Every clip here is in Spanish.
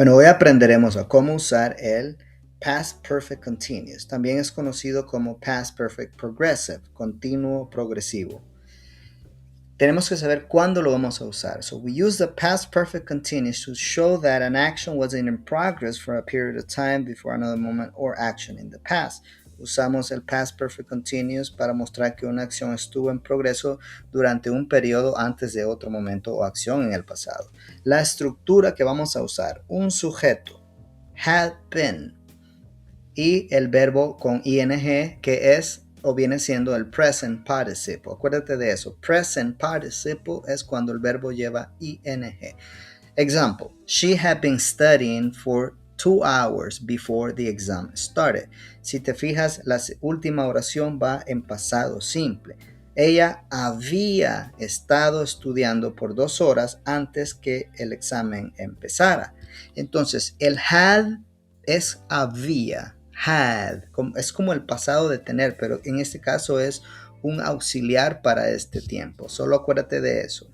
Bueno, hoy aprenderemos a cómo usar el Past Perfect Continuous. También es conocido como Past Perfect Progressive, continuo progresivo. Tenemos que saber cuándo lo vamos a usar. So we use the past perfect continuous to show that an action was in progress for a period of time before another moment or action in the past. Usamos el past perfect continuous para mostrar que una acción estuvo en progreso durante un periodo antes de otro momento o acción en el pasado. La estructura que vamos a usar, un sujeto, had been, y el verbo con ing, que es o viene siendo el present participle. Acuérdate de eso. Present participle es cuando el verbo lleva ing. Example, she had been studying for 2 hours before the exam started. Si te fijas, la última oración va en pasado simple. Ella había estado estudiando por 2 horas antes que el examen empezara. Entonces, el had es había. Had, es como el pasado de tener, pero en este caso es un auxiliar para este tiempo. Solo acuérdate de eso.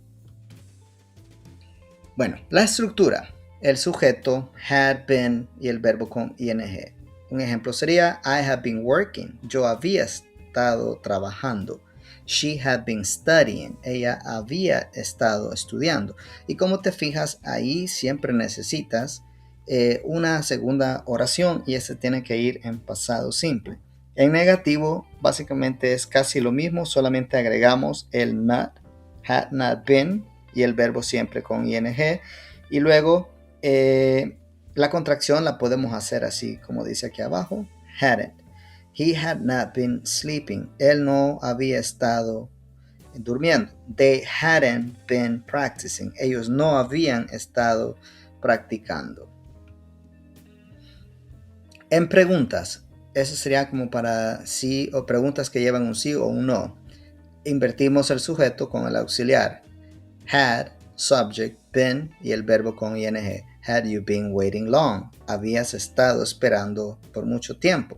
Bueno, la estructura, el sujeto, had been y el verbo con ing. Un ejemplo sería, I have been working. Yo había estado trabajando. She had been studying. Ella había estado estudiando. Y como te fijas, ahí siempre necesitas una segunda oración y ese tiene que ir en pasado simple. En negativo, básicamente es casi lo mismo, solamente agregamos el not, had not been, y el verbo siempre con ing. Y luego la contracción la podemos hacer así, como dice aquí abajo, hadn't. He had not been sleeping. Él no había estado durmiendo. They hadn't been practicing. Ellos no habían estado practicando. En preguntas, eso sería como para sí o preguntas que llevan un sí o un no. Invertimos el sujeto con el auxiliar. Had, subject, been y el verbo con ing. Had you been waiting long? Habías estado esperando por mucho tiempo.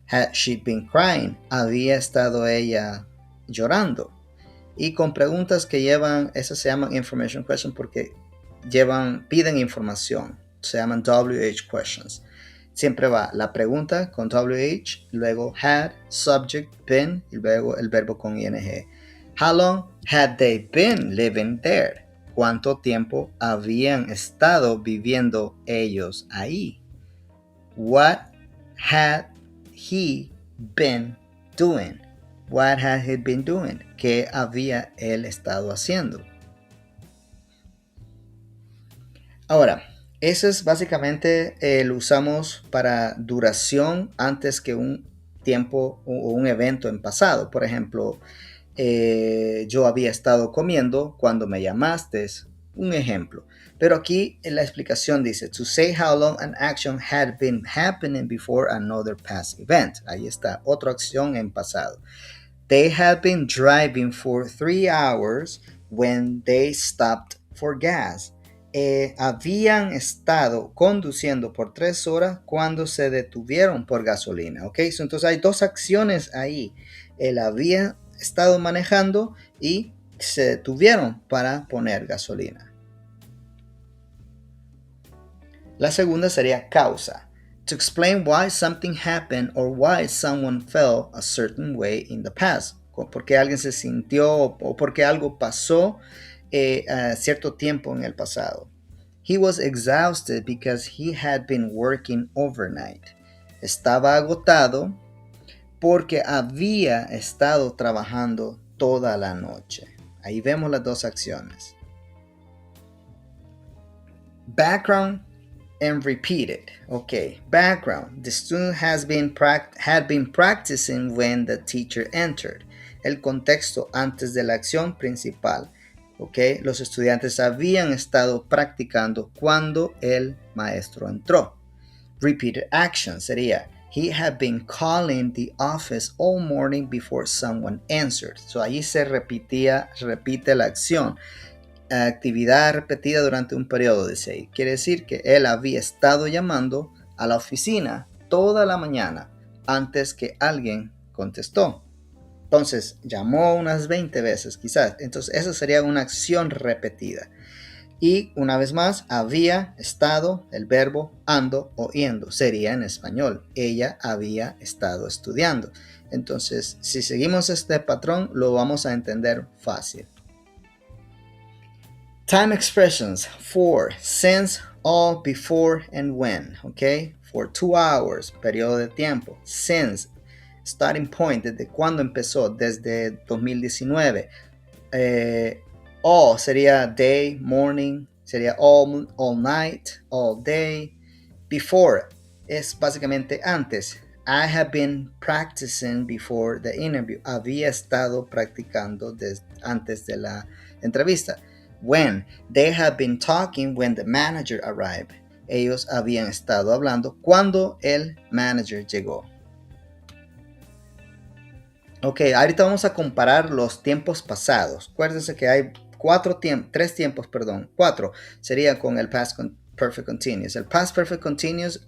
Had she been crying? Había estado ella llorando. Y con preguntas que llevan, esas se llaman information questions porque piden información. Se llaman WH questions. Siempre va la pregunta con WH, luego had, subject, been y luego el verbo con ing. How long had they been living there? ¿Cuánto tiempo habían estado viviendo ellos ahí? What had he been doing? What had he been doing? ¿Qué había él estado haciendo? Ahora, eso es básicamente lo usamos para duración antes que un tiempo o un evento en pasado. Por ejemplo, yo había estado comiendo cuando me llamaste. Un ejemplo. Pero aquí en la explicación dice, to say how long an action had been happening before another past event. Ahí está, otra acción en pasado. They had been driving for 3 hours when they stopped for gas. Habían estado conduciendo por 3 horas cuando se detuvieron por gasolina. ¿Ok? Entonces hay dos acciones ahí. Él había estado manejando y se detuvieron para poner gasolina. La segunda sería causa. To explain why something happened or why someone felt a certain way in the past. Porque alguien se sintió o porque algo pasó a cierto tiempo en el pasado. He was exhausted because he had been working overnight. Estaba agotado porque había estado trabajando toda la noche. Ahí vemos las dos acciones. Background and repeated. Okay, background. The student had been practicing when the teacher entered. El contexto antes de la acción principal. Okay, los estudiantes habían estado practicando cuando el maestro entró. Repeated action sería he had been calling the office all morning before someone answered. So ahí se repite la acción. Actividad repetida durante un periodo de 6. Quiere decir que él había estado llamando a la oficina toda la mañana antes que alguien contestó. Entonces, llamó unas 20 veces quizás. Entonces, esa sería una acción repetida. Y una vez más, había estado, el verbo ando o yendo, sería en español. Ella había estado estudiando. Entonces, si seguimos este patrón, lo vamos a entender fácil. Time expressions: for, since, all, before, and when. Okay? For 2 hours, periodo de tiempo. Since, starting point, desde cuándo empezó, desde 2019. All sería day, morning, sería all night, all day. Before es básicamente antes. I have been practicing before the interview. Había estado practicando antes de la entrevista. When, they have been talking when the manager arrived. Ellos habían estado hablando cuando el manager llegó. Ok, ahorita vamos a comparar los tiempos pasados. Acuérdense que hay cuatro sería con el past perfect continuous. El past perfect continuous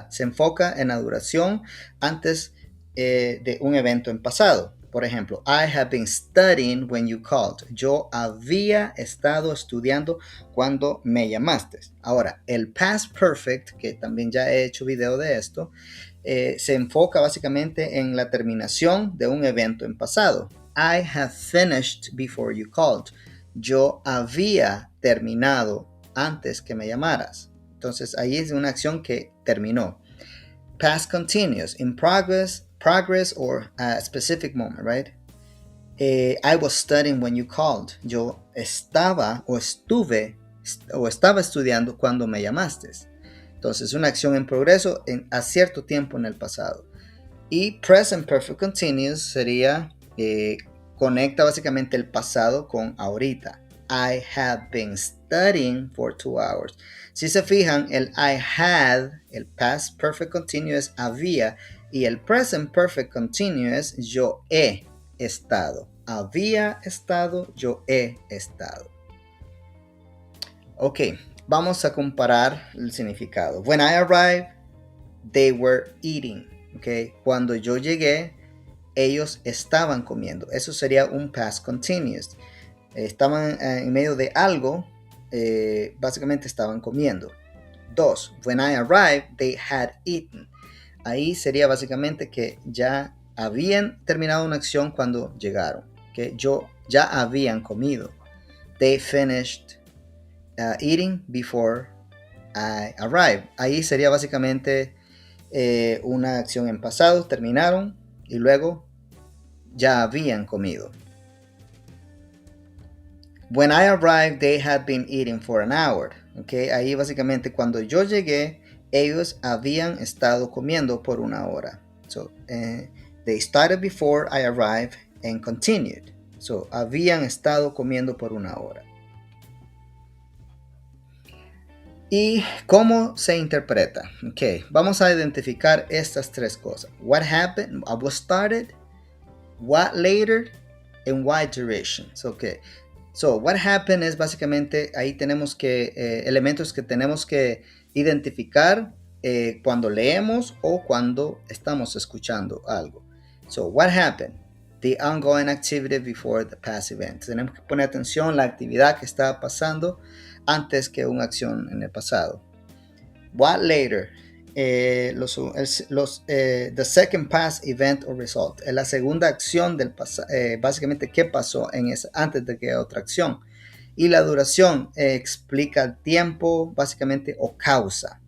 se enfoca en la duración antes de un evento en pasado. Por ejemplo, I have been studying when you called. Yo había estado estudiando cuando me llamaste. Ahora, el past perfect, que también ya he hecho video de esto, se enfoca básicamente en la terminación de un evento en pasado. I have finished before you called. Yo había terminado antes que me llamaras. Entonces ahí es una acción que terminó. Past continuous, in progress or a specific moment, right? I was studying when you called. Yo estaba o estaba estudiando cuando me llamaste. Entonces, una acción en progreso a cierto tiempo en el pasado. Y present perfect continuous sería, conecta básicamente el pasado con ahorita. I have been studying for 2 hours. Si se fijan, el I had, el past perfect continuous, había, y el present perfect continuous, yo he estado. Había estado, yo he estado. Ok. Vamos a comparar el significado. When I arrived, they were eating. Okay? Cuando yo llegué, ellos estaban comiendo. Eso sería un past continuous. Estaban en medio de algo, básicamente estaban comiendo. 2. When I arrived, they had eaten. Ahí sería básicamente que ya habían terminado una acción cuando llegaron. Que ya habían comido. They finished eating before I arrived. Ahí sería básicamente una acción en pasado, terminaron y luego ya habían comido. When I arrived, they had been eating for an hour. Okay, ahí básicamente cuando yo llegué, ellos habían estado comiendo por una hora. So, they started before I arrived and continued. So, habían estado comiendo por una hora. ¿Y cómo se interpreta? Ok, vamos a identificar estas tres cosas. What happened, what started, what later, and why duration. Ok, so what happened es básicamente, ahí tenemos que, elementos que tenemos que identificar cuando leemos o cuando estamos escuchando algo. So, what happened? The ongoing activity before the past event. Tenemos que poner atención a la actividad que estaba pasando antes que una acción en el pasado. What later? The second past event or result. Es la segunda acción del pasado. Básicamente, ¿qué pasó antes de que otra acción? Y la duración explica el tiempo, básicamente, o causa.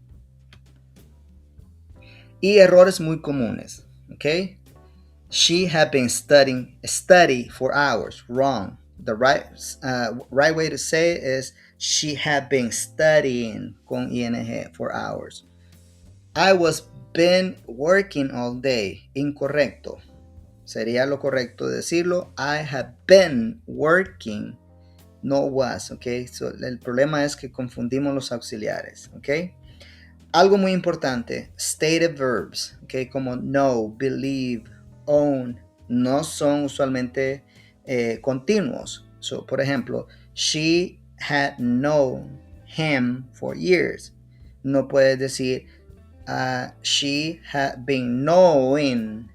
Y errores muy comunes. ¿Ok? She had been study for hours. Wrong. The right way to say it is she had been studying con ing for hours. I was been working all day. Incorrecto. Sería lo correcto decirlo. I have been working. No was. Ok. So, el problema es que confundimos los auxiliares. Ok. Algo muy importante. Stated verbs. Ok. Como know, believe, own, no son usualmente continuos. So, por ejemplo, she had known him for years. No puedes decir she had been knowing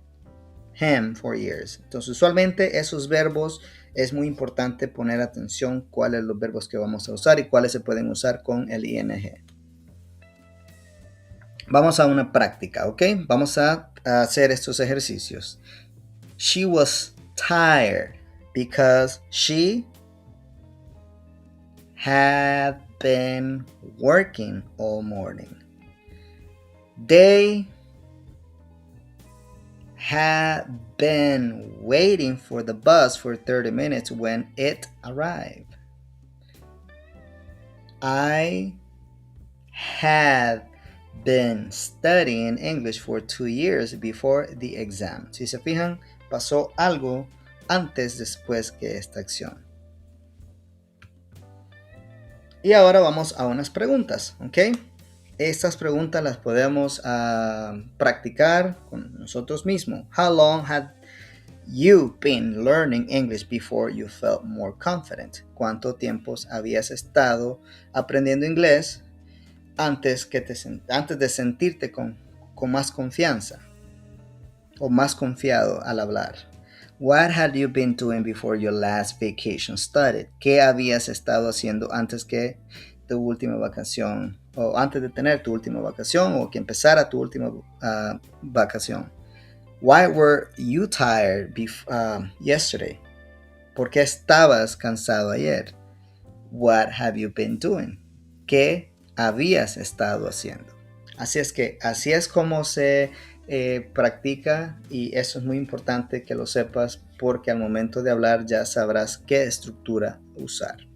him for years. Entonces, usualmente esos verbos es muy importante poner atención cuáles son los verbos que vamos a usar y cuáles se pueden usar con el ing. Vamos a una práctica, ¿ok? Vamos a hacer estos ejercicios. She was tired because she had been working all morning. They had been waiting for the bus for 30 minutes when it arrived. I had been studying English for 2 years before the exam. Si se fijan, pasó algo antes después que esta acción. Y ahora vamos a unas preguntas, ¿ok? Estas preguntas las podemos practicar con nosotros mismos. How long had you been learning English before you felt more confident? ¿Cuánto tiempo habías estado aprendiendo inglés antes de sentirte con más confianza o más confiado al hablar? What had you been doing before your last vacation started? ¿Qué habías estado haciendo antes que tu última vacación o antes de tener tu última vacación o que empezara tu última vacación? Why were you tired yesterday? ¿Por qué estabas cansado ayer? What have you been doing? ¿Qué habías estado haciendo? Así es que así es como se practica, y eso es muy importante que lo sepas porque al momento de hablar ya sabrás qué estructura usar.